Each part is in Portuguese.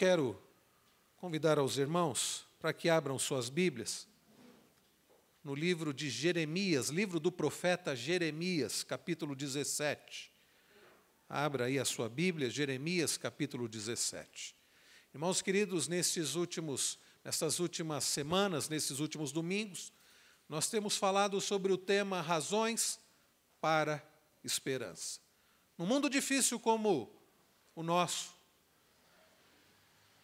quero convidar aos irmãos para que abram suas Bíblias no livro de Jeremias, livro do profeta Jeremias, capítulo 17. Abra aí a sua Bíblia, Jeremias, capítulo 17. Irmãos queridos, nessas últimas semanas, nesses últimos domingos, nós temos falado sobre o tema Razões para Esperança. Num mundo difícil como o nosso,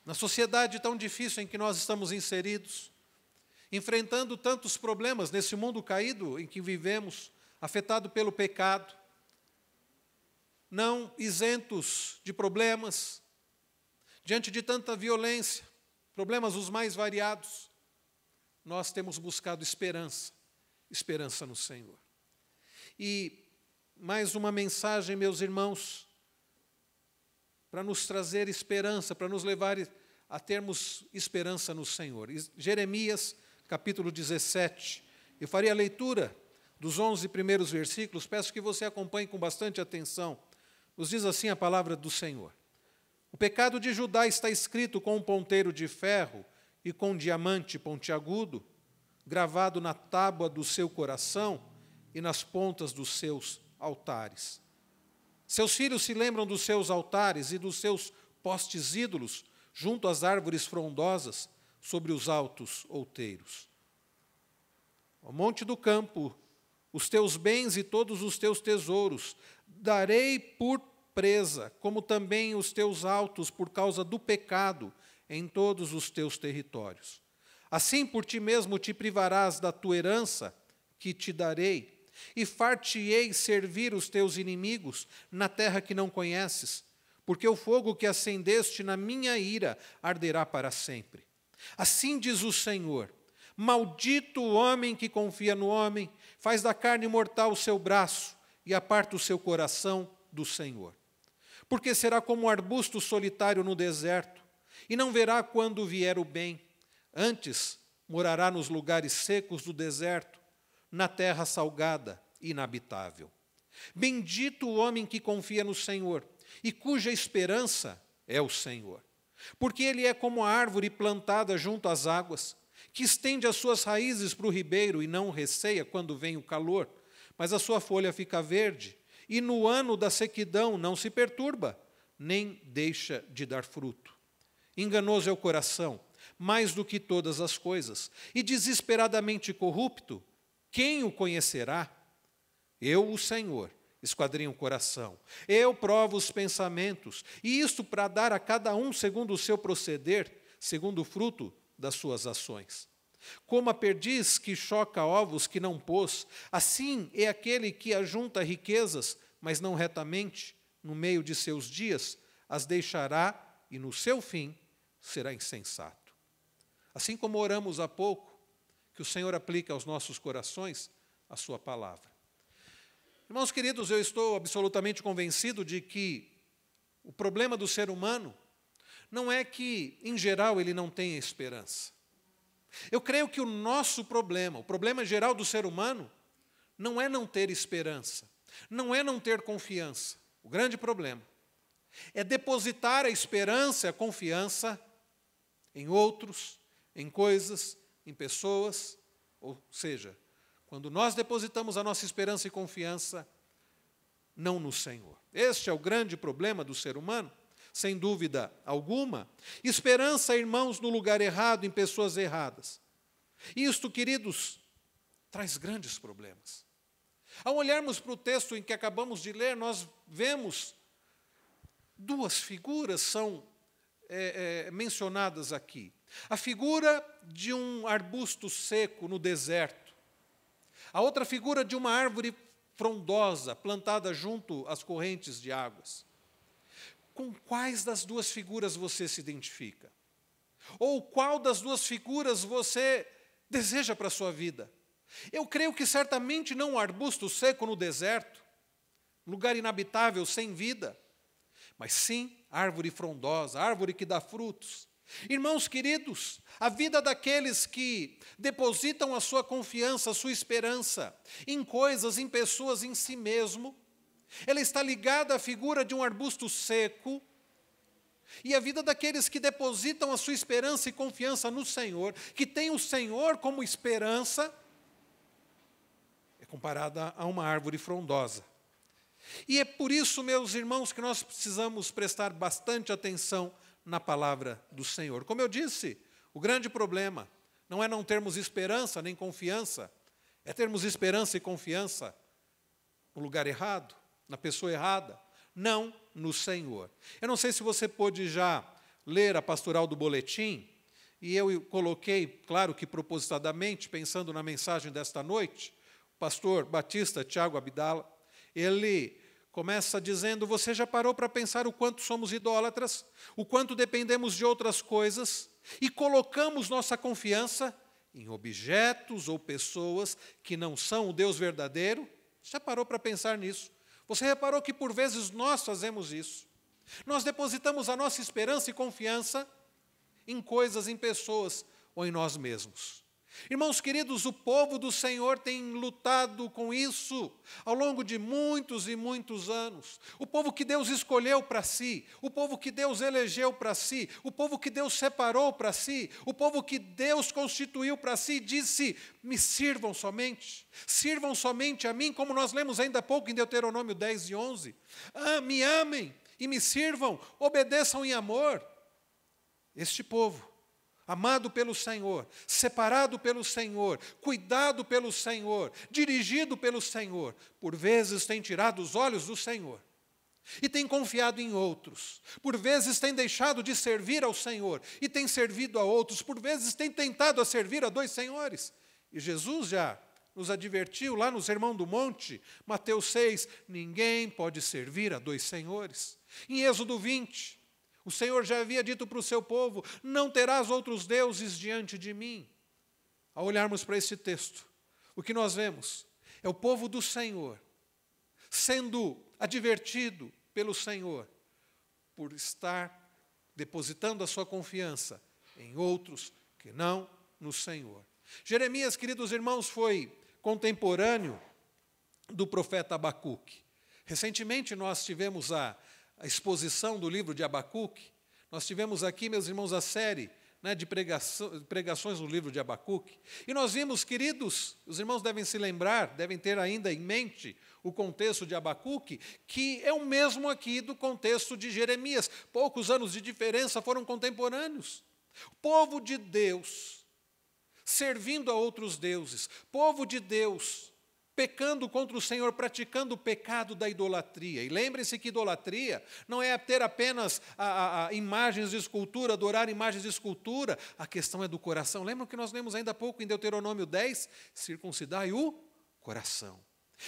na sociedade tão difícil em que nós estamos inseridos, enfrentando tantos problemas nesse mundo caído em que vivemos, afetado pelo pecado, não isentos de problemas, diante de tanta violência, problemas os mais variados, nós temos buscado esperança no Senhor. E mais uma mensagem, meus irmãos, para nos trazer esperança, para nos levar a termos esperança no Senhor. Jeremias, capítulo 17. Eu farei a leitura dos 11 primeiros versículos, peço que você acompanhe com bastante atenção. Nos diz assim a palavra do Senhor. O pecado de Judá está escrito com um ponteiro de ferro e com um diamante pontiagudo, gravado na tábua do seu coração e nas pontas dos seus altares. Seus filhos se lembram dos seus altares e dos seus postes ídolos, junto às árvores frondosas, sobre os altos outeiros. Ao monte do campo, os teus bens e todos os teus tesouros darei por presa, como também os teus altos por causa do pecado em todos os teus territórios. Assim por ti mesmo te privarás da tua herança, que te darei, e far-te-ei servir os teus inimigos na terra que não conheces, porque o fogo que acendeste na minha ira arderá para sempre. Assim diz o Senhor: maldito o homem que confia no homem, faz da carne mortal o seu braço e aparta o seu coração do Senhor. Porque será como um arbusto solitário no deserto, e não verá quando vier o bem. Antes morará nos lugares secos do deserto, na terra salgada e inabitável. Bendito o homem que confia no Senhor, e cuja esperança é o Senhor. Porque ele é como a árvore plantada junto às águas, que estende as suas raízes para o ribeiro e não receia quando vem o calor, mas a sua folha fica verde, e no ano da sequidão não se perturba, nem deixa de dar fruto. Enganoso é o coração, mais do que todas as coisas, e desesperadamente corrupto, quem o conhecerá? Eu, o Senhor, esquadrinho o coração, eu provo os pensamentos, e isto para dar a cada um segundo o seu proceder, segundo o fruto das suas ações. Como a perdiz que choca ovos que não pôs, assim é aquele que ajunta riquezas, mas não retamente, no meio de seus dias, as deixará, e no seu fim será insensato. Assim como oramos há pouco, que o Senhor aplique aos nossos corações a sua palavra. Irmãos queridos, eu estou absolutamente convencido de que o problema do ser humano não é que, em geral, ele não tenha esperança. Eu creio que o nosso problema, o problema geral do ser humano, não é não ter esperança, não é não ter confiança. O grande problema é depositar a esperança, a confiança em outros, em coisas, em pessoas, ou seja, quando nós depositamos a nossa esperança e confiança, não no Senhor. Este é o grande problema do ser humano, sem dúvida alguma. Esperança, irmãos, no lugar errado, em pessoas erradas. Isto, queridos, traz grandes problemas. Ao olharmos para o texto em que acabamos de ler, nós vemos duas figuras são mencionadas aqui. A figura de um arbusto seco no deserto. A outra figura de uma árvore frondosa, plantada junto às correntes de águas. Com quais das duas figuras você se identifica? Ou qual das duas figuras você deseja para a sua vida? Eu creio que certamente não um arbusto seco no deserto, lugar inabitável, sem vida, mas sim árvore frondosa, árvore que dá frutos. Irmãos queridos, a vida daqueles que depositam a sua confiança, a sua esperança em coisas, em pessoas, em si mesmo, ela está ligada à figura de um arbusto seco, E a vida daqueles que depositam a sua esperança e confiança no Senhor, que tem o Senhor como esperança, é comparada a uma árvore frondosa. E é por isso, meus irmãos, que nós precisamos prestar bastante atenção na palavra do Senhor. Como eu disse, o grande problema não é não termos esperança nem confiança, é termos esperança e confiança no lugar errado, na pessoa errada, não no Senhor. Eu não sei se você pôde já ler a pastoral do boletim, e eu coloquei, claro que propositadamente, pensando na mensagem desta noite, o pastor Batista Tiago Abdala, ele começa dizendo: você já parou para pensar o quanto somos idólatras, o quanto dependemos de outras coisas e colocamos nossa confiança em objetos ou pessoas que não são o Deus verdadeiro? Já parou para pensar nisso? Você reparou que por vezes nós fazemos isso? Nós depositamos a nossa esperança e confiança em coisas, em pessoas ou em nós mesmos. Irmãos queridos, o povo do Senhor tem lutado com isso ao longo de muitos e muitos anos. O povo que Deus escolheu para si, o povo que Deus elegeu para si, o povo que Deus separou para si, o povo que Deus constituiu para si, disse: me sirvam somente a mim, como nós lemos ainda há pouco em Deuteronômio 10 e 11. Me amem e me sirvam, obedeçam em amor. Este povo, amado pelo Senhor, separado pelo Senhor, cuidado pelo Senhor, dirigido pelo Senhor, por vezes tem tirado os olhos do Senhor e tem confiado em outros, por vezes tem deixado de servir ao Senhor e tem servido a outros, por vezes tem tentado a servir a dois senhores. E Jesus já nos advertiu lá no Sermão do Monte, Mateus 6, ninguém pode servir a dois senhores. Em Êxodo 20, o Senhor já havia dito para o seu povo: não terás outros deuses diante de mim. Ao olharmos para esse texto, o que nós vemos é o povo do Senhor sendo advertido pelo Senhor por estar depositando a sua confiança em outros que não no Senhor. Jeremias, queridos irmãos, foi contemporâneo do profeta Abacuque. Recentemente nós tivemos a exposição do livro de Abacuque. Nós tivemos aqui, meus irmãos, a série de pregações no livro de Abacuque. E nós vimos, queridos, os irmãos devem se lembrar, devem ter ainda em mente o contexto de Abacuque, que é o mesmo aqui do contexto de Jeremias. Poucos anos de diferença, foram contemporâneos. O povo de Deus servindo a outros deuses, povo de Deus pecando contra o Senhor, praticando o pecado da idolatria. E lembrem-se que idolatria não é ter apenas imagens de escultura, adorar imagens de escultura, a questão é do coração. Lembram que nós lemos ainda há pouco em Deuteronômio 10? Circuncidai o coração.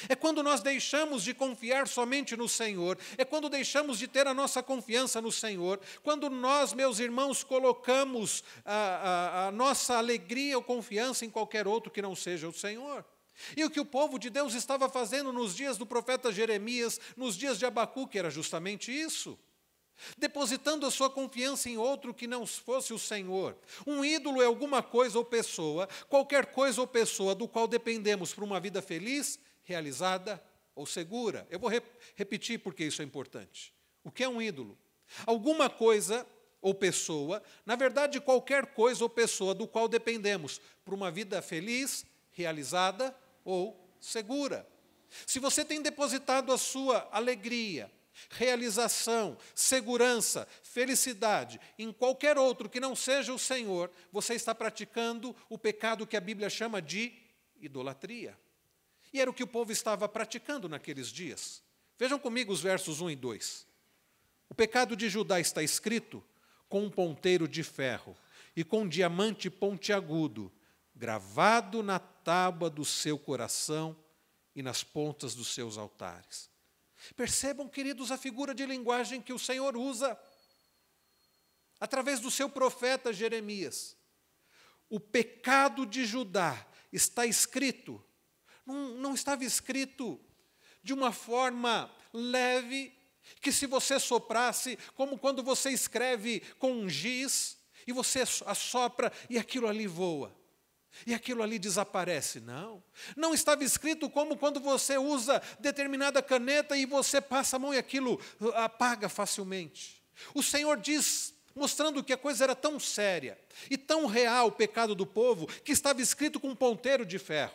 É quando nós deixamos de confiar somente no Senhor, é quando deixamos de ter a nossa confiança no Senhor, quando nós, meus irmãos, colocamos a nossa alegria ou confiança em qualquer outro que não seja o Senhor. E o que o povo de Deus estava fazendo nos dias do profeta Jeremias, nos dias de Abacuque, era justamente isso. Depositando a sua confiança em outro que não fosse o Senhor. Um ídolo é alguma coisa ou pessoa, qualquer coisa ou pessoa do qual dependemos para uma vida feliz, realizada ou segura. Eu vou repetir porque isso é importante. O que é um ídolo? Alguma coisa ou pessoa, na verdade qualquer coisa ou pessoa do qual dependemos para uma vida feliz, realizada ou segura. Se você tem depositado a sua alegria, realização, segurança, felicidade em qualquer outro que não seja o Senhor, você está praticando o pecado que a Bíblia chama de idolatria. E era o que o povo estava praticando naqueles dias. Vejam comigo os versos 1 e 2. O pecado de Judá está escrito com um ponteiro de ferro e com um diamante pontiagudo, gravado na tábua do seu coração e nas pontas dos seus altares. Percebam, queridos, a figura de linguagem que o Senhor usa através do seu profeta Jeremias. O pecado de Judá está escrito, não estava escrito de uma forma leve, que se você soprasse, como quando você escreve com um giz, e você assopra e aquilo ali voa. E aquilo ali desaparece. Não estava escrito como quando você usa determinada caneta e você passa a mão e aquilo apaga facilmente. O Senhor diz, mostrando que a coisa era tão séria e tão real, o pecado do povo, que estava escrito com um ponteiro de ferro.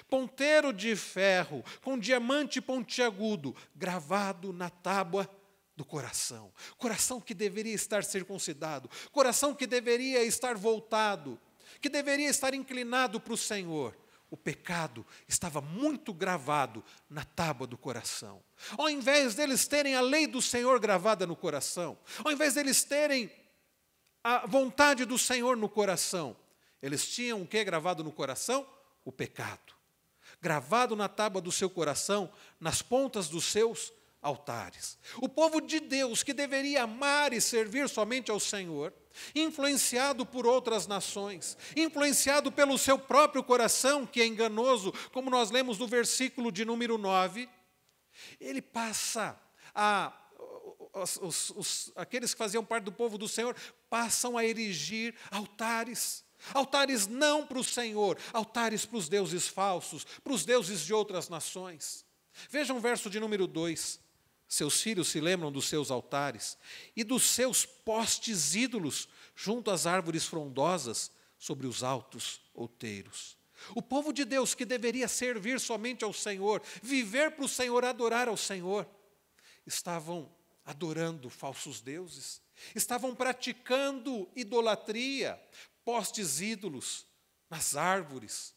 Ponteiro de ferro, com diamante pontiagudo, gravado na tábua do coração. Coração que deveria estar circuncidado, coração que deveria estar voltado, que deveria estar inclinado para o Senhor. O pecado estava muito gravado na tábua do coração. Ao invés deles terem a lei do Senhor gravada no coração, ao invés deles terem a vontade do Senhor no coração, eles tinham o que gravado no coração? O pecado. Gravado na tábua do seu coração, nas pontas dos seus altares. O povo de Deus, que deveria amar e servir somente ao Senhor, influenciado por outras nações, influenciado pelo seu próprio coração, que é enganoso, como nós lemos no versículo de número 9, ele passa aqueles que faziam parte do povo do Senhor, passam a erigir altares. Altares não para o Senhor, altares para os deuses falsos, para os deuses de outras nações. Vejam o verso de número 2. Seus filhos se lembram dos seus altares e dos seus postes ídolos junto às árvores frondosas sobre os altos outeiros. O povo de Deus, que deveria servir somente ao Senhor, viver para o Senhor, adorar ao Senhor, estavam adorando falsos deuses, estavam praticando idolatria, postes ídolos nas árvores.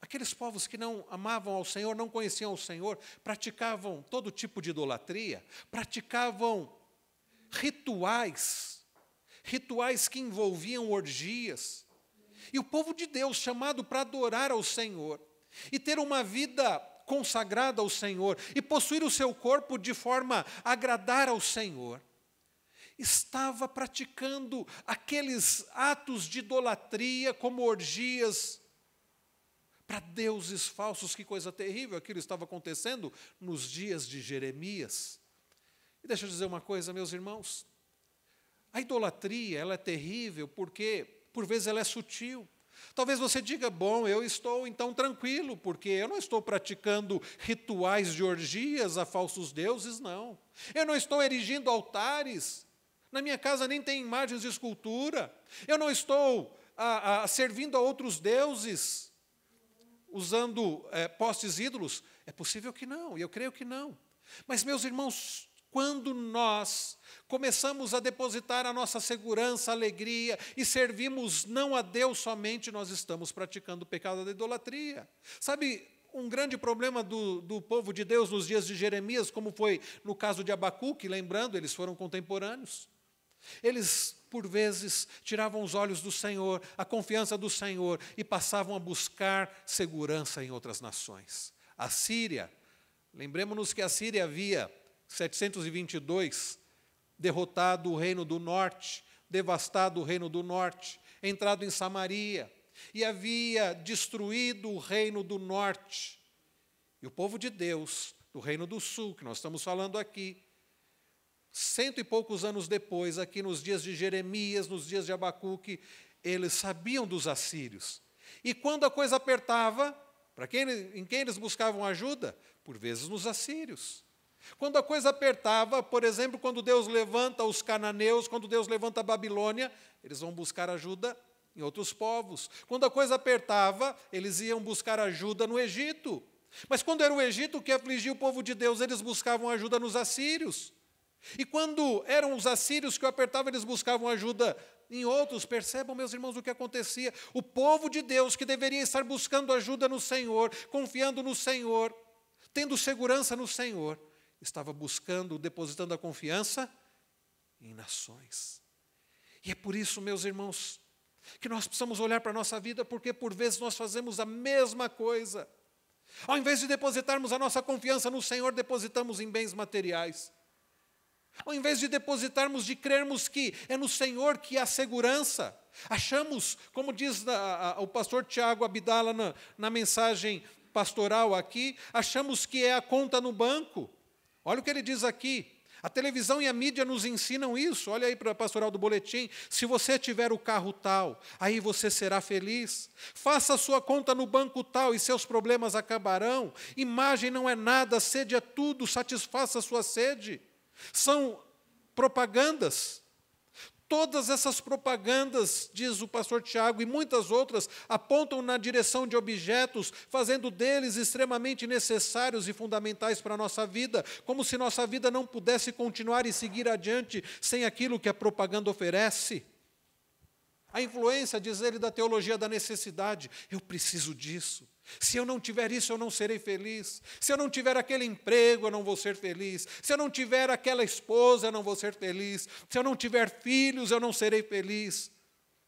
Aqueles povos que não amavam ao Senhor, não conheciam o Senhor, praticavam todo tipo de idolatria, praticavam rituais que envolviam orgias. E o povo de Deus, chamado para adorar ao Senhor e ter uma vida consagrada ao Senhor e possuir o seu corpo de forma a agradar ao Senhor, estava praticando aqueles atos de idolatria como orgias para deuses falsos. Que coisa terrível, aquilo estava acontecendo nos dias de Jeremias. E deixa eu dizer uma coisa, meus irmãos, a idolatria, ela é terrível porque, por vezes, ela é sutil. Talvez você diga, bom, eu estou então tranquilo, porque eu não estou praticando rituais de orgias a falsos deuses, não. Eu não estou erigindo altares, na minha casa nem tem imagens de escultura, eu não estou servindo a outros deuses, usando postes ídolos. É possível que não, e eu creio que não. Mas, meus irmãos, quando nós começamos a depositar a nossa segurança, alegria e servimos não a Deus somente, nós estamos praticando o pecado da idolatria. Sabe, um grande problema do povo de Deus nos dias de Jeremias, como foi no caso de Abacuque, lembrando, eles foram contemporâneos. Eles, por vezes, tiravam os olhos do Senhor, a confiança do Senhor, e passavam a buscar segurança em outras nações. A Síria, lembremos-nos que a Síria havia 722, derrotado o reino do norte, devastado o reino do norte, entrado em Samaria, e havia destruído o reino do norte. E o povo de Deus, do reino do sul, que nós estamos falando aqui, 100 e poucos anos depois, aqui nos dias de Jeremias, nos dias de Abacuque, eles sabiam dos assírios. E quando a coisa apertava, em quem eles buscavam ajuda? Por vezes nos assírios. Quando a coisa apertava, por exemplo, quando Deus levanta os cananeus, quando Deus levanta a Babilônia, eles vão buscar ajuda em outros povos. Quando a coisa apertava, eles iam buscar ajuda no Egito. Mas quando era o Egito que afligia o povo de Deus, eles buscavam ajuda nos assírios. E quando eram os assírios que o apertavam, eles buscavam ajuda em outros. Percebam, meus irmãos, o que acontecia. O povo de Deus, que deveria estar buscando ajuda no Senhor, confiando no Senhor, tendo segurança no Senhor, estava buscando, depositando a confiança em nações. E é por isso, meus irmãos, que nós precisamos olhar para a nossa vida, porque por vezes nós fazemos a mesma coisa. Ao invés de depositarmos a nossa confiança no Senhor, depositamos em bens materiais. Ao invés de depositarmos, de crermos que é no Senhor que há segurança, achamos, como diz o pastor Tiago Abdala na mensagem pastoral aqui, achamos que é a conta no banco. Olha o que ele diz aqui. A televisão e a mídia nos ensinam isso. Olha aí para a pastoral do boletim. Se você tiver o carro tal, aí você será feliz. Faça a sua conta no banco tal e seus problemas acabarão. Imagem não é nada, sede é tudo, satisfaça a sua sede. São propagandas. Todas essas propagandas, diz o pastor Tiago, e muitas outras, apontam na direção de objetos, fazendo deles extremamente necessários e fundamentais para a nossa vida, como se nossa vida não pudesse continuar e seguir adiante sem aquilo que a propaganda oferece. A influência, diz ele, da teologia da necessidade. Eu preciso disso. Se eu não tiver isso, eu não serei feliz. Se eu não tiver aquele emprego, eu não vou ser feliz. Se eu não tiver aquela esposa, eu não vou ser feliz. Se eu não tiver filhos, eu não serei feliz.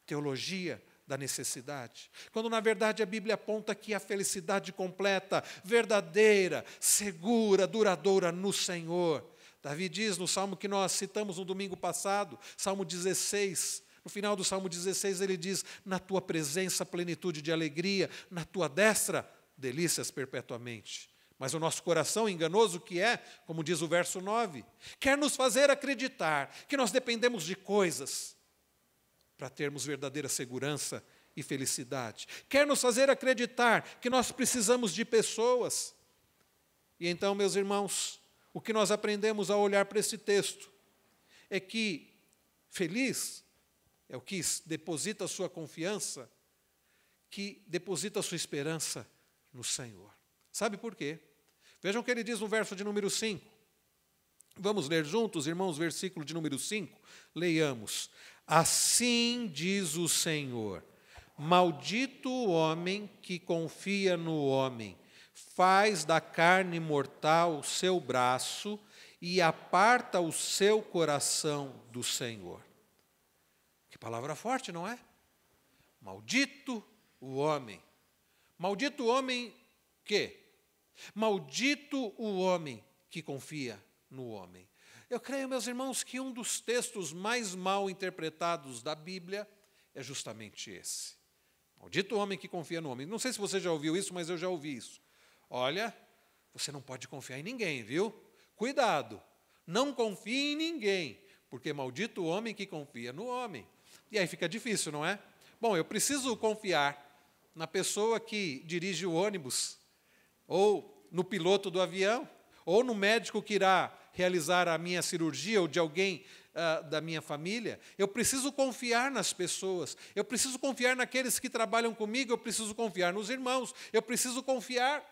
Teologia da necessidade. Quando, na verdade, a Bíblia aponta que a felicidade completa, verdadeira, segura, duradoura no Senhor. Davi diz no salmo que nós citamos no domingo passado, Salmo 16, no final do Salmo 16, ele diz, na tua presença, plenitude de alegria, na tua destra, delícias perpetuamente. Mas o nosso coração enganoso que é, como diz o verso 9, quer nos fazer acreditar que nós dependemos de coisas para termos verdadeira segurança e felicidade. Quer nos fazer acreditar que nós precisamos de pessoas. E então, meus irmãos, o que nós aprendemos ao olhar para esse texto é que feliz é o que deposita a sua confiança, que deposita a sua esperança no Senhor. Sabe por quê? Vejam o que ele diz no verso de número 5. Vamos ler juntos, irmãos, versículo de número 5. Leiamos. Assim diz o Senhor, maldito o homem que confia no homem, faz da carne mortal o seu braço e aparta o seu coração do Senhor. Que palavra forte, não é? Maldito o homem. Maldito o homem que? Maldito o homem que confia no homem. Eu creio, meus irmãos, que um dos textos mais mal interpretados da Bíblia é justamente esse. Maldito o homem que confia no homem. Não sei se você já ouviu isso, mas eu já ouvi isso. Olha, você não pode confiar em ninguém, viu? Cuidado, não confie em ninguém, porque maldito o homem que confia no homem. E aí fica difícil, não é? Bom, eu preciso confiar na pessoa que dirige o ônibus, ou no piloto do avião, ou no médico que irá realizar a minha cirurgia, ou de alguém da minha família. Eu preciso confiar nas pessoas, eu preciso confiar naqueles que trabalham comigo, eu preciso confiar nos irmãos, eu preciso confiar.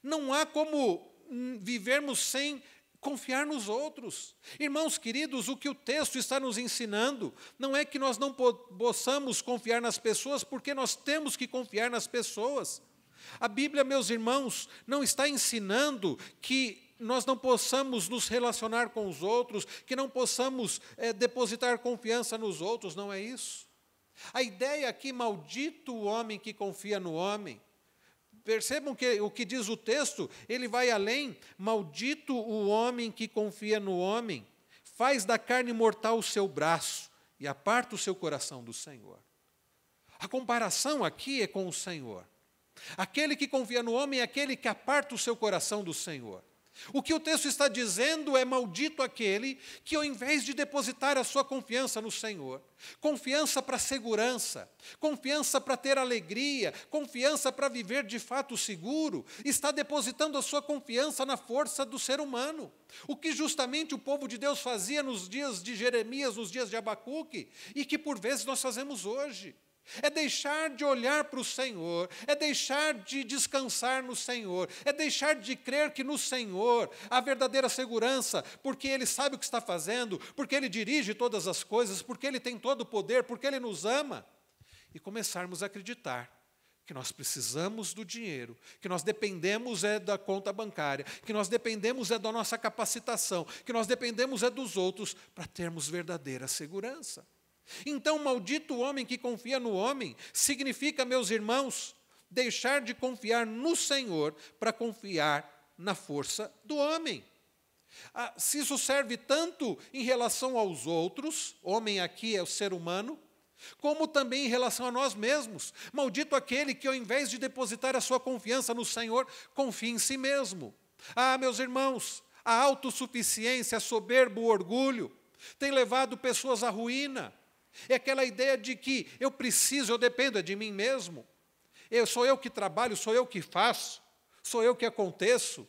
Não há como vivermos sem confiar nos outros. Irmãos queridos, o que o texto está nos ensinando não é que nós não possamos confiar nas pessoas, porque nós temos que confiar nas pessoas. A Bíblia, meus irmãos, não está ensinando que nós não possamos nos relacionar com os outros, que não possamos depositar confiança nos outros, não é isso. A ideia aqui, maldito o homem que confia no homem. Percebam que o que diz o texto, ele vai além. Maldito o homem que confia no homem, faz da carne mortal o seu braço e aparta o seu coração do Senhor. A comparação aqui é com o Senhor. Aquele que confia no homem é aquele que aparta o seu coração do Senhor. O que o texto está dizendo é maldito aquele que, ao invés de depositar a sua confiança no Senhor, confiança para segurança, confiança para ter alegria, confiança para viver de fato seguro, está depositando a sua confiança na força do ser humano. O que justamente o povo de Deus fazia nos dias de Jeremias, nos dias de Abacuque, e que por vezes nós fazemos hoje. É deixar de olhar para o Senhor, é deixar de descansar no Senhor, é deixar de crer que no Senhor há verdadeira segurança, porque Ele sabe o que está fazendo, porque Ele dirige todas as coisas, porque Ele tem todo o poder, porque Ele nos ama. E começarmos a acreditar que nós precisamos do dinheiro, que nós dependemos da conta bancária, que nós dependemos da nossa capacitação, que nós dependemos dos outros para termos verdadeira segurança. Então, maldito o homem que confia no homem, significa, meus irmãos, deixar de confiar no Senhor para confiar na força do homem. Se isso serve tanto em relação aos outros, homem aqui é o ser humano, como também em relação a nós mesmos. Maldito aquele que, ao invés de depositar a sua confiança no Senhor, confia em si mesmo. Meus irmãos, a autossuficiência, a soberba, o orgulho, tem levado pessoas à ruína. É aquela ideia de que eu dependo de mim mesmo. Sou eu que trabalho, sou eu que faço, sou eu que aconteço.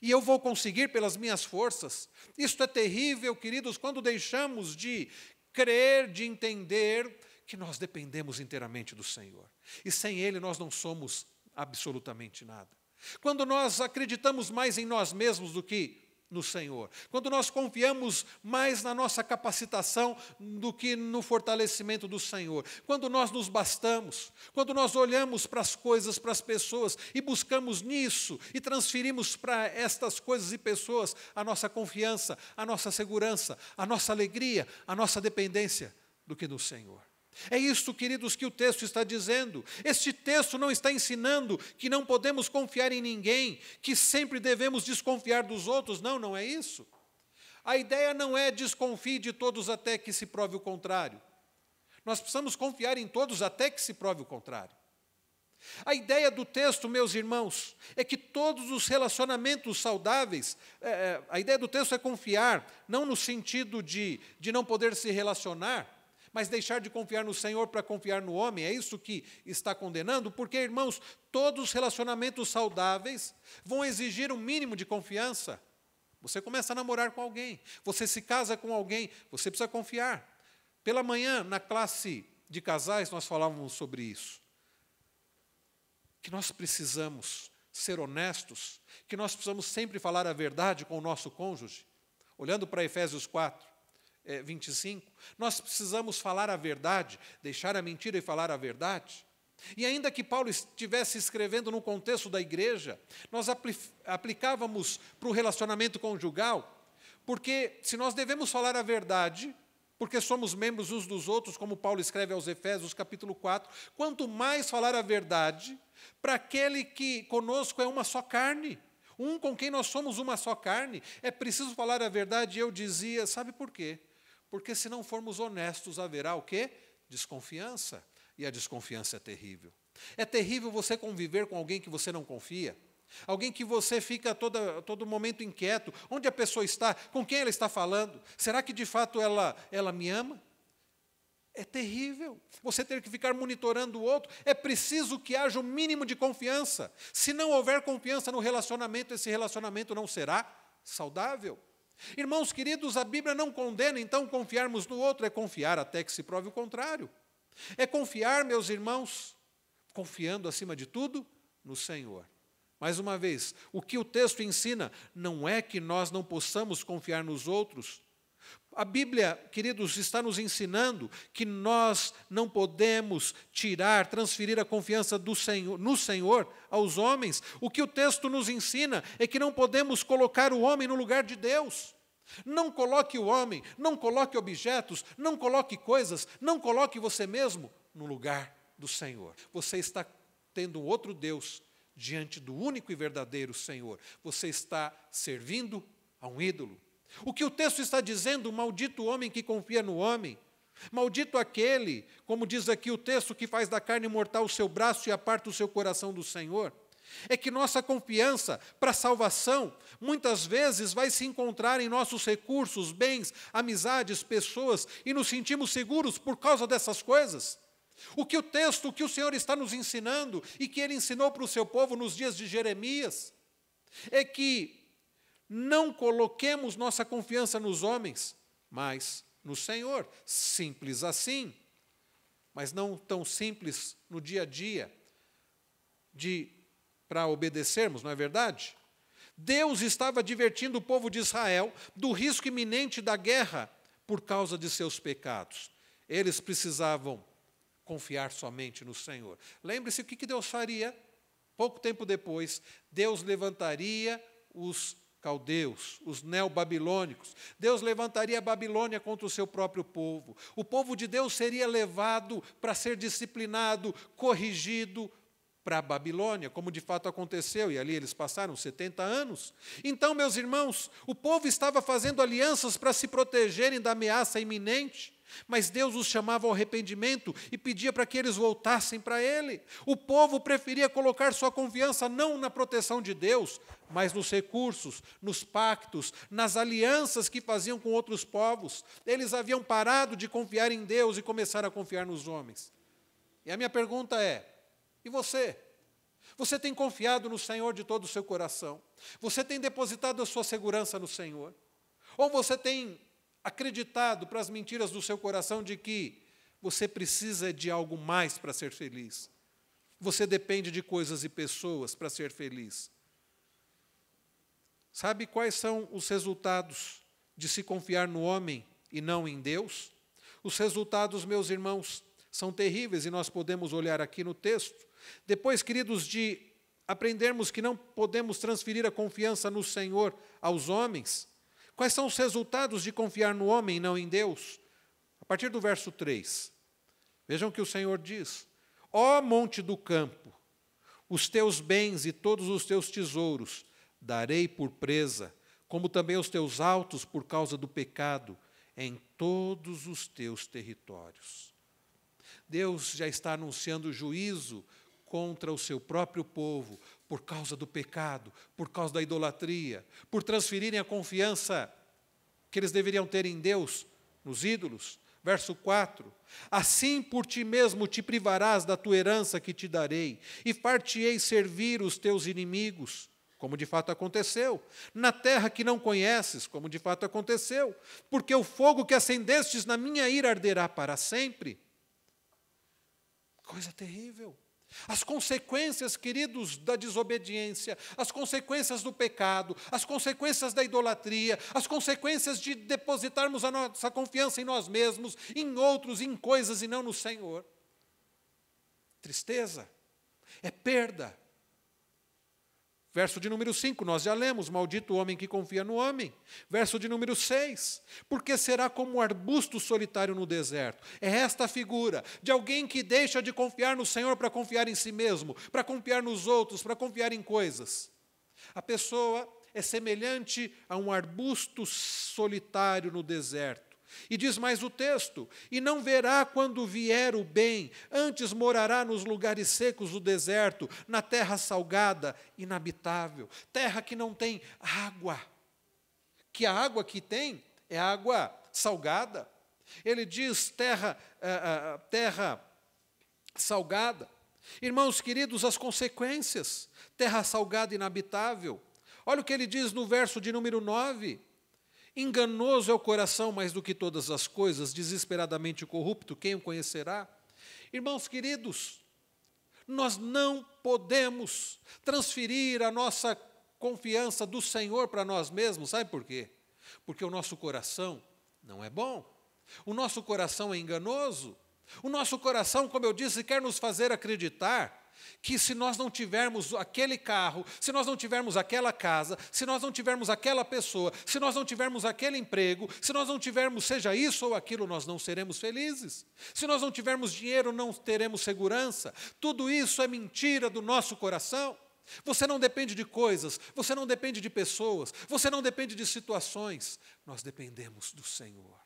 e eu vou conseguir pelas minhas forças. Isto é terrível, queridos, quando deixamos de crer, de entender que nós dependemos inteiramente do Senhor. E sem Ele nós não somos absolutamente nada. Quando nós acreditamos mais em nós mesmos do que no Senhor, quando nós confiamos mais na nossa capacitação do que no fortalecimento do Senhor, quando nós nos bastamos, quando nós olhamos para as coisas, para as pessoas e buscamos nisso e transferimos para estas coisas e pessoas a nossa confiança, a nossa segurança, a nossa alegria, a nossa dependência do que no Senhor. É isso, queridos, que o texto está dizendo. Este texto não está ensinando que não podemos confiar em ninguém, que sempre devemos desconfiar dos outros. Não, não é isso. A ideia não é desconfie de todos até que se prove o contrário. Nós precisamos confiar em todos até que se prove o contrário. A ideia do texto, meus irmãos, é que todos os relacionamentos saudáveis, a ideia do texto é confiar, não no sentido de não poder se relacionar, mas deixar de confiar no Senhor para confiar no homem. É isso que está condenando, porque, irmãos, todos os relacionamentos saudáveis vão exigir um mínimo de confiança. Você começa a namorar com alguém, você se casa com alguém, você precisa confiar. Pela manhã, na classe de casais, nós falávamos sobre isso. Que nós precisamos ser honestos, que nós precisamos sempre falar a verdade com o nosso cônjuge. Olhando para Efésios 4, 25, nós precisamos falar a verdade, deixar a mentira e falar a verdade. E ainda que Paulo estivesse escrevendo no contexto da igreja, nós aplicávamos para o relacionamento conjugal, porque se nós devemos falar a verdade, porque somos membros uns dos outros, como Paulo escreve aos Efésios, capítulo 4, quanto mais falar a verdade, para aquele que conosco é uma só carne, um com quem nós somos uma só carne, é preciso falar a verdade. E eu dizia, sabe por quê? Porque se não formos honestos, haverá o quê? Desconfiança. E a desconfiança é terrível. É terrível você conviver com alguém que você não confia. Alguém que você fica todo momento inquieto. Onde a pessoa está? Com quem ela está falando? Será que de fato ela me ama? É terrível. Você ter que ficar monitorando o outro. É preciso que haja um mínimo de confiança. Se não houver confiança no relacionamento, esse relacionamento não será saudável. Irmãos queridos, a Bíblia não condena, então, confiarmos no outro, é confiar até que se prove o contrário. É confiar, meus irmãos, confiando, acima de tudo, no Senhor. Mais uma vez, o que o texto ensina não é que nós não possamos confiar nos outros. A Bíblia, queridos, está nos ensinando que nós não podemos transferir a confiança no Senhor aos homens. O que o texto nos ensina é que não podemos colocar o homem no lugar de Deus. Não coloque o homem, não coloque objetos, não coloque coisas, não coloque você mesmo no lugar do Senhor. Você está tendo um outro Deus diante do único e verdadeiro Senhor. Você está servindo a um ídolo. O que o texto está dizendo, maldito o homem que confia no homem, maldito aquele, como diz aqui o texto, que faz da carne mortal o seu braço e aparta o seu coração do Senhor, é que nossa confiança para a salvação, muitas vezes vai se encontrar em nossos recursos, bens, amizades, pessoas, e nos sentimos seguros por causa dessas coisas. O que o Senhor está nos ensinando, e que Ele ensinou para o seu povo nos dias de Jeremias, é que não coloquemos nossa confiança nos homens, mas no Senhor. Simples assim, mas não tão simples no dia a dia, para obedecermos, não é verdade? Deus estava advertindo o povo de Israel do risco iminente da guerra por causa de seus pecados. Eles precisavam confiar somente no Senhor. Lembre-se o que Deus faria? Pouco tempo depois, Deus levantaria os caldeus, os neobabilônicos. Deus levantaria a Babilônia contra o seu próprio povo. O povo de Deus seria levado para ser disciplinado, corrigido para a Babilônia, como de fato aconteceu, e ali eles passaram 70 anos. Então, meus irmãos, o povo estava fazendo alianças para se protegerem da ameaça iminente, mas Deus os chamava ao arrependimento e pedia para que eles voltassem para Ele. O povo preferia colocar sua confiança não na proteção de Deus, mas nos recursos, nos pactos, nas alianças que faziam com outros povos. Eles haviam parado de confiar em Deus e começaram a confiar nos homens. E a minha pergunta é, e você? Você tem confiado no Senhor de todo o seu coração? Você tem depositado a sua segurança no Senhor? Ou você tem acreditado para as mentiras do seu coração de que você precisa de algo mais para ser feliz? Você depende de coisas e pessoas para ser feliz? Sabe quais são os resultados de se confiar no homem e não em Deus? Os resultados, meus irmãos, são terríveis e nós podemos olhar aqui no texto. Depois, queridos, de aprendermos que não podemos transferir a confiança no Senhor aos homens, quais são os resultados de confiar no homem e não em Deus? A partir do verso 3, vejam que o Senhor diz: ó monte do campo, os teus bens e todos os teus tesouros darei por presa, como também os teus altos por causa do pecado, em todos os teus territórios. Deus já está anunciando juízo contra o seu próprio povo, por causa do pecado, por causa da idolatria, por transferirem a confiança que eles deveriam ter em Deus, nos ídolos. Verso 4, assim por ti mesmo te privarás da tua herança que te darei, e far-te-ei servir os teus inimigos, como de fato aconteceu, na terra que não conheces, como de fato aconteceu, porque o fogo que acendestes na minha ira arderá para sempre. Coisa terrível. As consequências, queridos, da desobediência, as consequências do pecado, as consequências da idolatria, as consequências de depositarmos a nossa confiança em nós mesmos, em outros, em coisas e não no Senhor. Tristeza, é perda. Verso de número 5, nós já lemos: maldito o homem que confia no homem. Verso de número 6, porque será como um arbusto solitário no deserto. É esta a figura de alguém que deixa de confiar no Senhor para confiar em si mesmo, para confiar nos outros, para confiar em coisas. A pessoa é semelhante a um arbusto solitário no deserto. E diz mais o texto: e não verá quando vier o bem, antes morará nos lugares secos do deserto, na terra salgada, inabitável, terra que não tem água, que a água que tem é água salgada. Ele diz terra salgada. Irmãos queridos, as consequências, terra salgada, inabitável. Olha o que ele diz no verso de número 9. Enganoso é o coração mais do que todas as coisas, desesperadamente corrupto, quem o conhecerá? Irmãos queridos, nós não podemos transferir a nossa confiança do Senhor para nós mesmos, sabe por quê? Porque o nosso coração não é bom, o nosso coração é enganoso, o nosso coração, como eu disse, quer nos fazer acreditar que se nós não tivermos aquele carro, se nós não tivermos aquela casa, se nós não tivermos aquela pessoa, se nós não tivermos aquele emprego, se nós não tivermos seja isso ou aquilo, nós não seremos felizes. Se nós não tivermos dinheiro, não teremos segurança. Tudo isso é mentira do nosso coração. Você não depende de coisas, você não depende de pessoas, você não depende de situações. Nós dependemos do Senhor.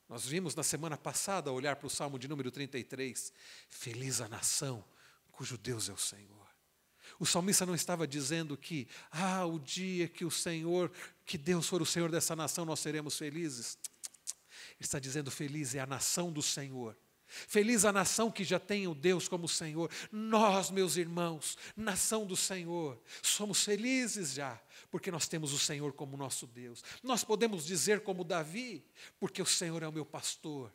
Nós vimos na semana passada, olhar para o Salmo de número 33, feliz a nação cujo Deus é o Senhor. O salmista não estava dizendo que, o dia que o Senhor, que Deus for o Senhor dessa nação, nós seremos felizes. Ele está dizendo, feliz é a nação do Senhor. Feliz a nação que já tem o Deus como Senhor. Nós, meus irmãos, nação do Senhor, somos felizes já, porque nós temos o Senhor como nosso Deus. Nós podemos dizer como Davi, porque o Senhor é o meu pastor,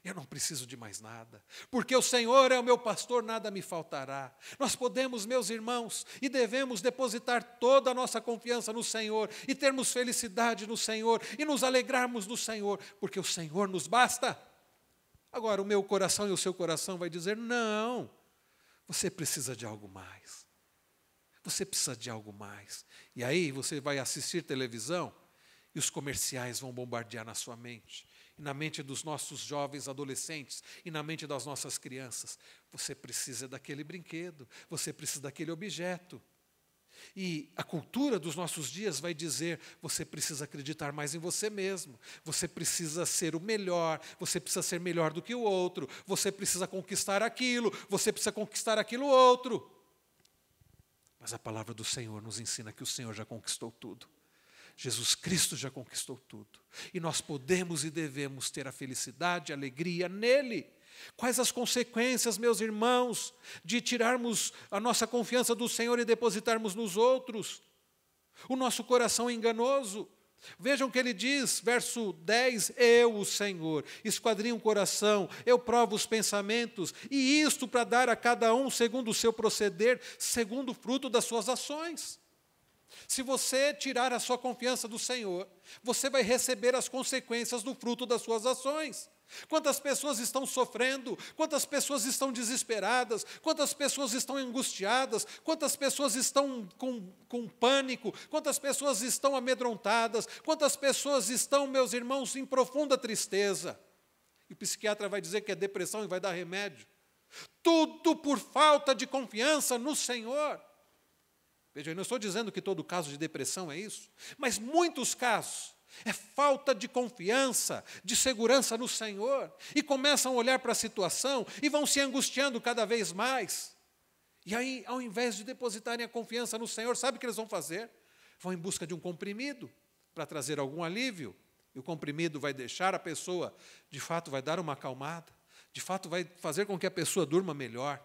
eu não preciso de mais nada. Porque o Senhor é o meu pastor, nada me faltará. Nós podemos, meus irmãos, e devemos depositar toda a nossa confiança no Senhor, e termos felicidade no Senhor, e nos alegrarmos no Senhor, porque o Senhor nos basta. Agora, o meu coração e o seu coração vai dizer, não, você precisa de algo mais. Você precisa de algo mais. E aí você vai assistir televisão e os comerciais vão bombardear na sua mente. E na mente dos nossos jovens adolescentes, e na mente das nossas crianças. Você precisa daquele brinquedo, você precisa daquele objeto. E a cultura dos nossos dias vai dizer, você precisa acreditar mais em você mesmo, você precisa ser o melhor, você precisa ser melhor do que o outro, você precisa conquistar aquilo, você precisa conquistar aquilo outro. Mas a palavra do Senhor nos ensina que o Senhor já conquistou tudo. Jesus Cristo já conquistou tudo. E nós podemos e devemos ter a felicidade, a alegria nele. Quais as consequências, meus irmãos, de tirarmos a nossa confiança do Senhor e depositarmos nos outros? O nosso coração é enganoso. Vejam o que ele diz, verso 10, eu, o Senhor, esquadrinho o coração, eu provo os pensamentos, e isto para dar a cada um segundo o seu proceder, segundo o fruto das suas ações. Se você tirar a sua confiança do Senhor, você vai receber as consequências do fruto das suas ações. Quantas pessoas estão sofrendo, quantas pessoas estão desesperadas, quantas pessoas estão angustiadas, quantas pessoas estão com pânico, quantas pessoas estão amedrontadas, quantas pessoas estão, meus irmãos, em profunda tristeza. E o psiquiatra vai dizer que é depressão e vai dar remédio. Tudo por falta de confiança no Senhor. Veja, eu não estou dizendo que todo caso de depressão é isso, mas muitos casos é falta de confiança, de segurança no Senhor, e começam a olhar para a situação e vão se angustiando cada vez mais. E aí, ao invés de depositarem a confiança no Senhor, sabe o que eles vão fazer? Vão em busca de um comprimido para trazer algum alívio, e o comprimido vai deixar a pessoa, de fato vai dar uma acalmada, de fato vai fazer com que a pessoa durma melhor,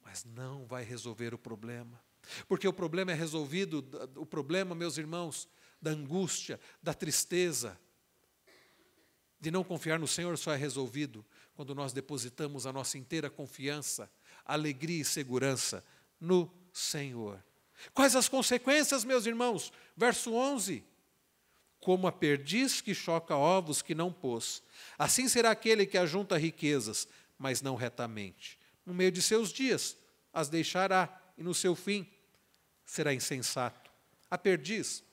mas não vai resolver o problema. Porque o problema é resolvido, o problema, meus irmãos, da angústia, da tristeza, de não confiar no Senhor só é resolvido quando nós depositamos a nossa inteira confiança, alegria e segurança no Senhor. Quais as consequências, meus irmãos? Verso 11. Como a perdiz que choca ovos que não pôs, assim será aquele que ajunta riquezas, mas não retamente. No meio de seus dias as deixará, e no seu fim será insensato. A perdiz,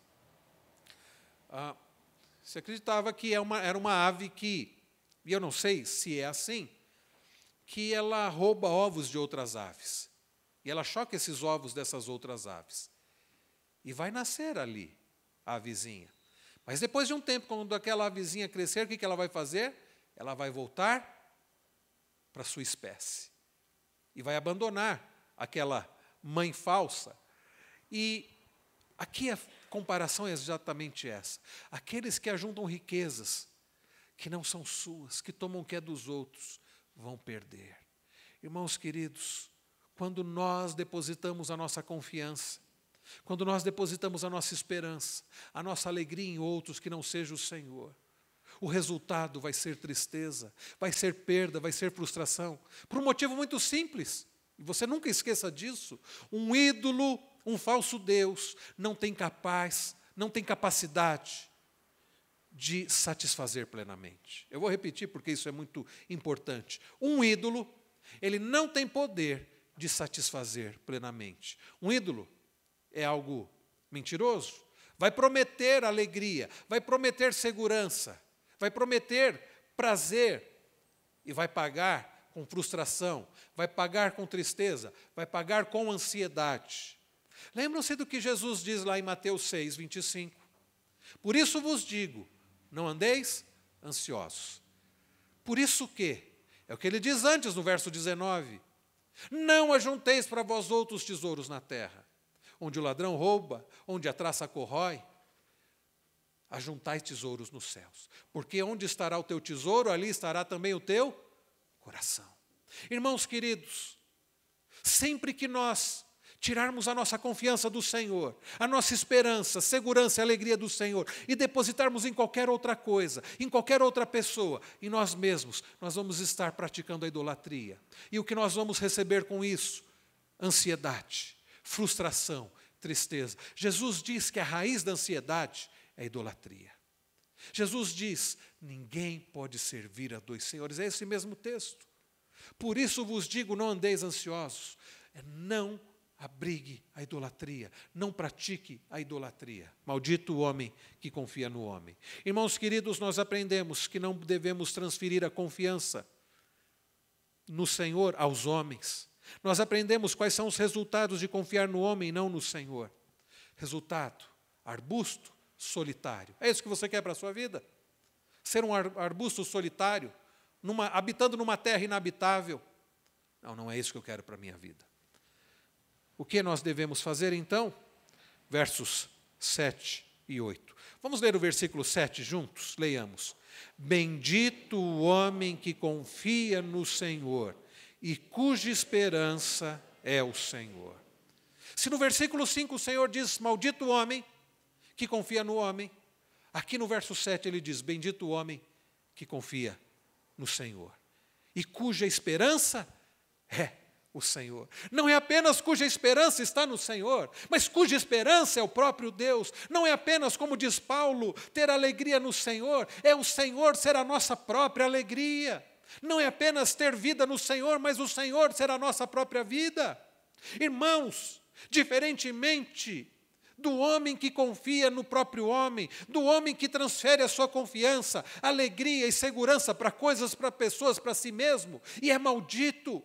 se acreditava que era uma ave que, e eu não sei se é assim, que ela rouba ovos de outras aves. E ela choca esses ovos dessas outras aves. E vai nascer ali a avezinha. Mas depois de um tempo, quando aquela avezinha crescer, o que ela vai fazer? Ela vai voltar para a sua espécie. E vai abandonar aquela mãe falsa. E aqui a comparação é exatamente essa. Aqueles que ajuntam riquezas, que não são suas, que tomam o que é dos outros, vão perder. Irmãos queridos, quando nós depositamos a nossa confiança, quando nós depositamos a nossa esperança, a nossa alegria em outros que não seja o Senhor, o resultado vai ser tristeza, vai ser perda, vai ser frustração, por um motivo muito simples. E você nunca esqueça disso. Um ídolo, um falso Deus, não tem capacidade de satisfazer plenamente. Eu vou repetir porque isso é muito importante. Um ídolo, ele não tem poder de satisfazer plenamente. Um ídolo é algo mentiroso, vai prometer alegria, vai prometer segurança, vai prometer prazer e vai pagar com frustração, vai pagar com tristeza, vai pagar com ansiedade. Lembram-se do que Jesus diz lá em Mateus 6, 25. Por isso vos digo, não andeis ansiosos. Por isso que, é o que ele diz antes no verso 19, não ajunteis para vós outros tesouros na terra, onde o ladrão rouba, onde a traça corrói, ajuntai tesouros nos céus. Porque onde estará o teu tesouro, ali estará também o teu coração. Irmãos queridos, sempre que nós tirarmos a nossa confiança do Senhor, a nossa esperança, segurança e alegria do Senhor e depositarmos em qualquer outra coisa, em qualquer outra pessoa, em nós mesmos, nós vamos estar praticando a idolatria. E o que nós vamos receber com isso? Ansiedade, frustração, tristeza. Jesus diz que a raiz da ansiedade é a idolatria. Jesus diz, ninguém pode servir a dois senhores. É esse mesmo texto. Por isso vos digo, não andeis ansiosos. Não abrigue a idolatria. Não pratique a idolatria. Maldito o homem que confia no homem. Irmãos queridos, nós aprendemos que não devemos transferir a confiança no Senhor aos homens. Nós aprendemos quais são os resultados de confiar no homem e não no Senhor. Resultado, arbusto solitário. É isso que você quer para a sua vida? Ser um arbusto solitário, habitando numa terra inabitável? Não, não é isso que eu quero para a minha vida. O que nós devemos fazer então? Versos 7 e 8. Vamos ler o versículo 7 juntos? Leiamos. Bendito o homem que confia no Senhor e cuja esperança é o Senhor. Se no versículo 5 o Senhor diz, maldito o homem que confia no homem, aqui no verso 7 ele diz, bendito o homem que confia no Senhor e cuja esperança é o Senhor. Não é apenas cuja esperança está no Senhor, mas cuja esperança é o próprio Deus. Não é apenas, como diz Paulo, ter alegria no Senhor, é o Senhor ser a nossa própria alegria. Não é apenas ter vida no Senhor, mas o Senhor ser a nossa própria vida. Irmãos, diferentemente do homem que confia no próprio homem, do homem que transfere a sua confiança, alegria e segurança para coisas, para pessoas, para si mesmo, e é maldito.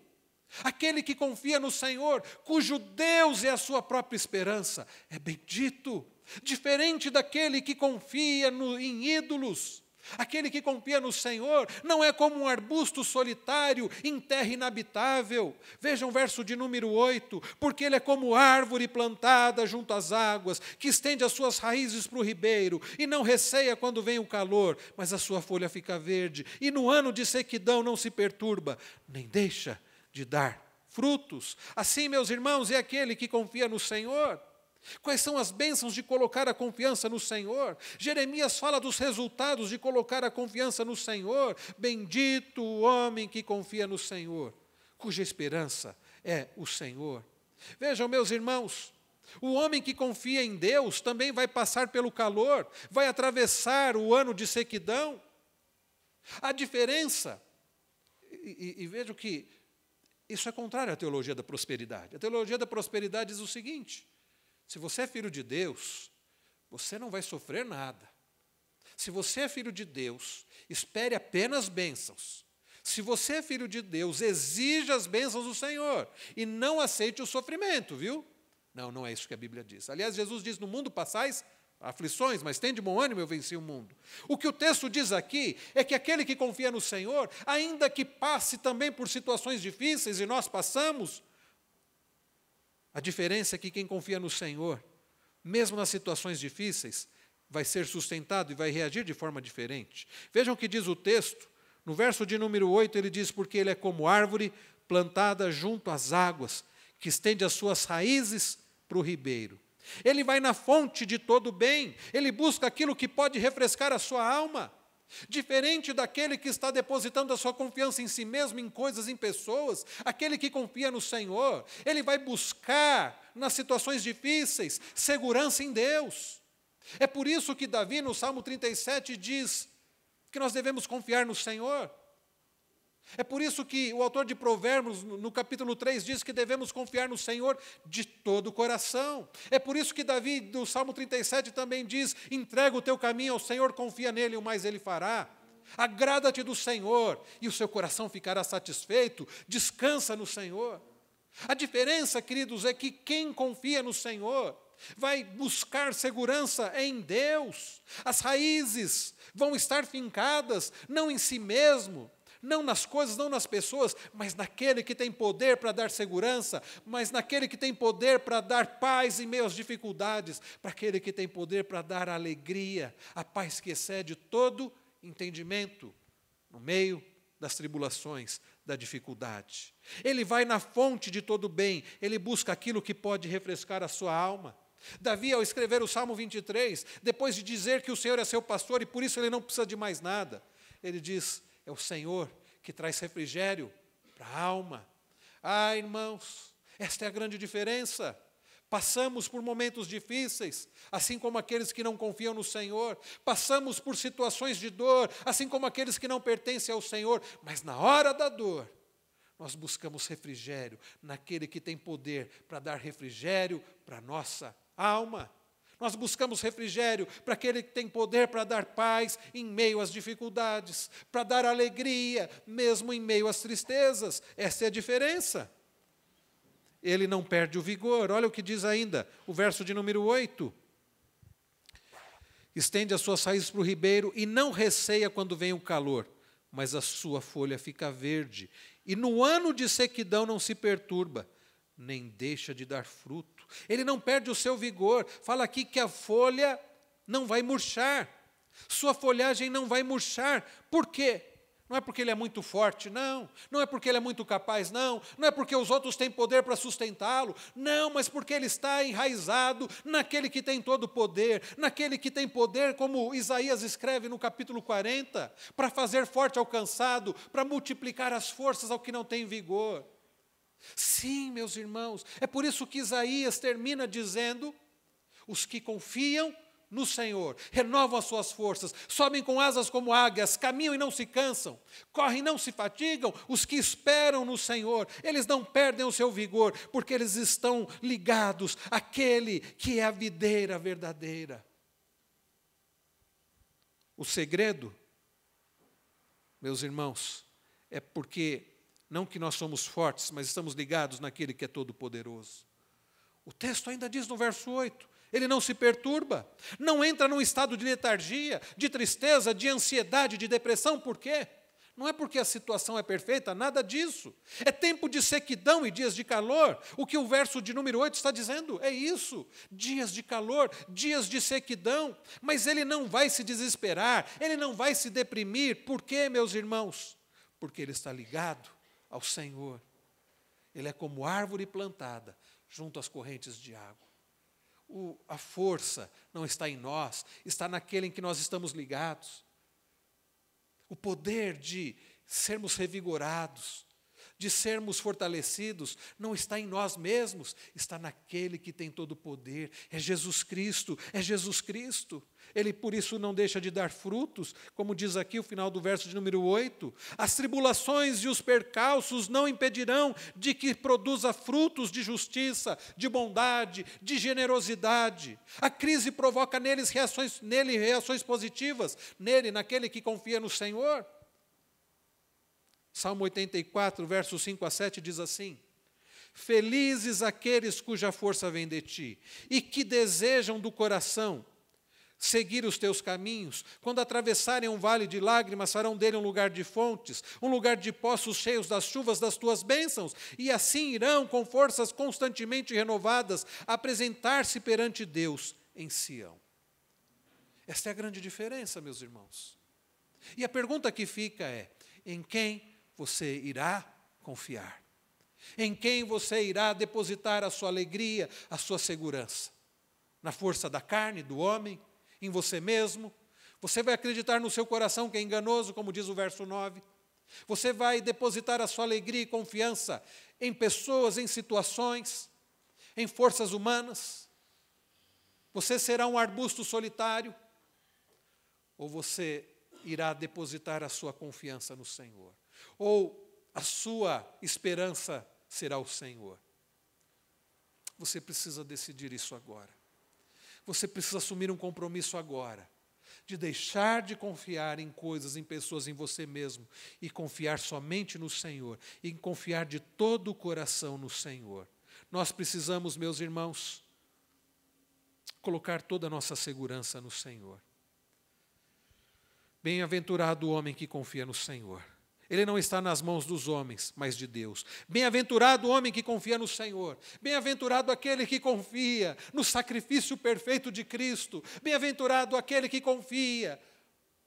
Aquele que confia no Senhor, cujo Deus é a sua própria esperança, é bendito. Diferente daquele que confia em ídolos. Aquele que confia no Senhor não é como um arbusto solitário em terra inabitável. Vejam o verso de número 8. Porque ele é como árvore plantada junto às águas, que estende as suas raízes para o ribeiro, e não receia quando vem o calor, mas a sua folha fica verde, e no ano de sequidão não se perturba, nem deixa de dar frutos. Assim, meus irmãos, é aquele que confia no Senhor. Quais são as bênçãos de colocar a confiança no Senhor? Jeremias fala dos resultados de colocar a confiança no Senhor. Bendito o homem que confia no Senhor, cuja esperança é o Senhor. Vejam, meus irmãos, o homem que confia em Deus também vai passar pelo calor, vai atravessar o ano de sequidão. A diferença, e vejo que isso é contrário à teologia da prosperidade. A teologia da prosperidade diz o seguinte: se você é filho de Deus, você não vai sofrer nada. Se você é filho de Deus, espere apenas bênçãos. Se você é filho de Deus, exija as bênçãos do Senhor e não aceite o sofrimento, viu? Não, não é isso que a Bíblia diz. Aliás, Jesus diz, no mundo passais aflições, mas tem de bom ânimo, eu venci o mundo. O que o texto diz aqui é que aquele que confia no Senhor, ainda que passe também por situações difíceis, e nós passamos, a diferença é que quem confia no Senhor, mesmo nas situações difíceis, vai ser sustentado e vai reagir de forma diferente. Vejam o que diz o texto. No verso de número 8, ele diz, porque ele é como árvore plantada junto às águas, que estende as suas raízes para o ribeiro. Ele vai na fonte de todo bem, ele busca aquilo que pode refrescar a sua alma. Diferente daquele que está depositando a sua confiança em si mesmo, em coisas, em pessoas, aquele que confia no Senhor, ele vai buscar, nas situações difíceis, segurança em Deus. É por isso que Davi, no Salmo 37, diz que nós devemos confiar no Senhor. É por isso que o autor de Provérbios, no capítulo 3, diz que devemos confiar no Senhor de todo o coração. É por isso que Davi, no Salmo 37, também diz, entrega o teu caminho ao Senhor, confia nele, o mais ele fará. Agrada-te do Senhor, e o seu coração ficará satisfeito, descansa no Senhor. A diferença, queridos, é que quem confia no Senhor vai buscar segurança em Deus. As raízes vão estar fincadas, não em si mesmo, não nas coisas, não nas pessoas, mas naquele que tem poder para dar segurança, mas naquele que tem poder para dar paz em meio às dificuldades, para aquele que tem poder para dar alegria, a paz que excede todo entendimento no meio das tribulações, da dificuldade. Ele vai na fonte de todo bem, ele busca aquilo que pode refrescar a sua alma. Davi, ao escrever o Salmo 23, depois de dizer que o Senhor é seu pastor e por isso ele não precisa de mais nada, ele diz, é o Senhor que traz refrigério para a alma. Ah, irmãos, esta é a grande diferença. Passamos por momentos difíceis, assim como aqueles que não confiam no Senhor. Passamos por situações de dor, assim como aqueles que não pertencem ao Senhor. Mas na hora da dor, nós buscamos refrigério naquele que tem poder para dar refrigério para a nossa alma. Nós buscamos refrigério para aquele que tem poder para dar paz em meio às dificuldades, para dar alegria mesmo em meio às tristezas. Essa é a diferença. Ele não perde o vigor. Olha o que diz ainda, o verso de número 8. Estende as suas raízes para o ribeiro e não receia quando vem o calor, mas a sua folha fica verde. E no ano de sequidão não se perturba, nem deixa de dar fruto. Ele não perde o seu vigor. Fala aqui que a folha não vai murchar, sua folhagem não vai murchar. Por quê? Não é porque ele é muito forte, não. Não é porque ele é muito capaz, não. Não é porque os outros têm poder para sustentá-lo. Não, mas porque ele está enraizado naquele que tem todo o poder. Naquele que tem poder, como Isaías escreve no capítulo 40, para fazer forte ao cansado, para multiplicar as forças ao que não tem vigor. Sim, meus irmãos, é por isso que Isaías termina dizendo: os que confiam no Senhor renovam as suas forças, sobem com asas como águias, caminham e não se cansam, correm e não se fatigam. Os que esperam no Senhor, eles não perdem o seu vigor, porque eles estão ligados àquele que é a videira verdadeira. O segredo, meus irmãos, é porque não que nós somos fortes, mas estamos ligados naquele que é todo-poderoso. O texto ainda diz no verso 8, ele não se perturba, não entra num estado de letargia, de tristeza, de ansiedade, de depressão. Por quê? Não é porque a situação é perfeita, nada disso. É tempo de sequidão e dias de calor. O que o verso de número 8 está dizendo é isso. Dias de calor, dias de sequidão. Mas ele não vai se desesperar, ele não vai se deprimir. Por quê, meus irmãos? Porque ele está ligado ao Senhor. Ele é como árvore plantada junto às correntes de água. A força não está em nós, está naquele em que nós estamos ligados. O poder de sermos revigorados, de sermos fortalecidos, não está em nós mesmos, está naquele que tem todo o poder. É Jesus Cristo, é Jesus Cristo. Ele, por isso, não deixa de dar frutos, como diz aqui o final do verso de número 8. As tribulações e os percalços não impedirão de que produza frutos de justiça, de bondade, de generosidade. A crise provoca nele reações positivas, naquele que confia no Senhor. Salmo 84, versos 5 a 7 diz assim: felizes aqueles cuja força vem de ti, e que desejam do coração seguir os teus caminhos. Quando atravessarem um vale de lágrimas, farão dele um lugar de fontes, um lugar de poços cheios das chuvas das tuas bênçãos, e assim irão, com forças constantemente renovadas, apresentar-se perante Deus em Sião. Esta é a grande diferença, meus irmãos. E a pergunta que fica é: em quem você irá confiar? Em quem você irá depositar a sua alegria, a sua segurança? Na força da carne, do homem? Em você mesmo? Você vai acreditar no seu coração que é enganoso, como diz o verso 9? Você vai depositar a sua alegria e confiança em pessoas, em situações, em forças humanas? Você será um arbusto solitário? Ou você irá depositar a sua confiança no Senhor? Ou a sua esperança será o Senhor? Você precisa decidir isso agora. Você precisa assumir um compromisso agora, de deixar de confiar em coisas, em pessoas, em você mesmo, e confiar somente no Senhor, e confiar de todo o coração no Senhor. Nós precisamos, meus irmãos, colocar toda a nossa segurança no Senhor. Bem-aventurado o homem que confia no Senhor. Ele não está nas mãos dos homens, mas de Deus. Bem-aventurado o homem que confia no Senhor. Bem-aventurado aquele que confia no sacrifício perfeito de Cristo. Bem-aventurado aquele que confia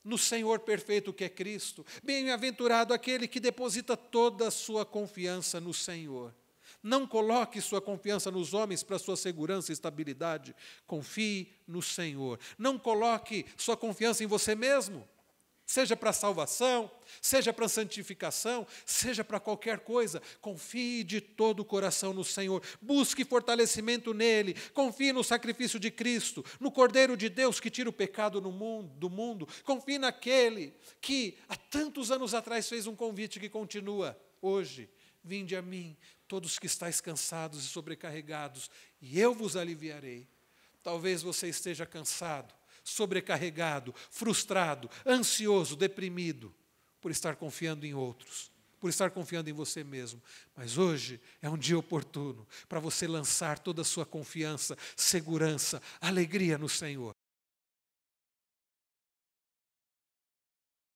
no Senhor perfeito que é Cristo. Bem-aventurado aquele que deposita toda a sua confiança no Senhor. Não coloque sua confiança nos homens para sua segurança e estabilidade. Confie no Senhor. Não coloque sua confiança em você mesmo. Seja para a salvação, seja para a santificação, seja para qualquer coisa, confie de todo o coração no Senhor, busque fortalecimento nele, confie no sacrifício de Cristo, no Cordeiro de Deus que tira o pecado do mundo, confie naquele que há tantos anos atrás fez um convite que continua hoje: vinde a mim, todos que estáis cansados e sobrecarregados, e eu vos aliviarei. Talvez você esteja cansado, sobrecarregado, frustrado, ansioso, deprimido, por estar confiando em outros, por estar confiando em você mesmo. Mas hoje é um dia oportuno para você lançar toda a sua confiança, segurança, alegria no Senhor.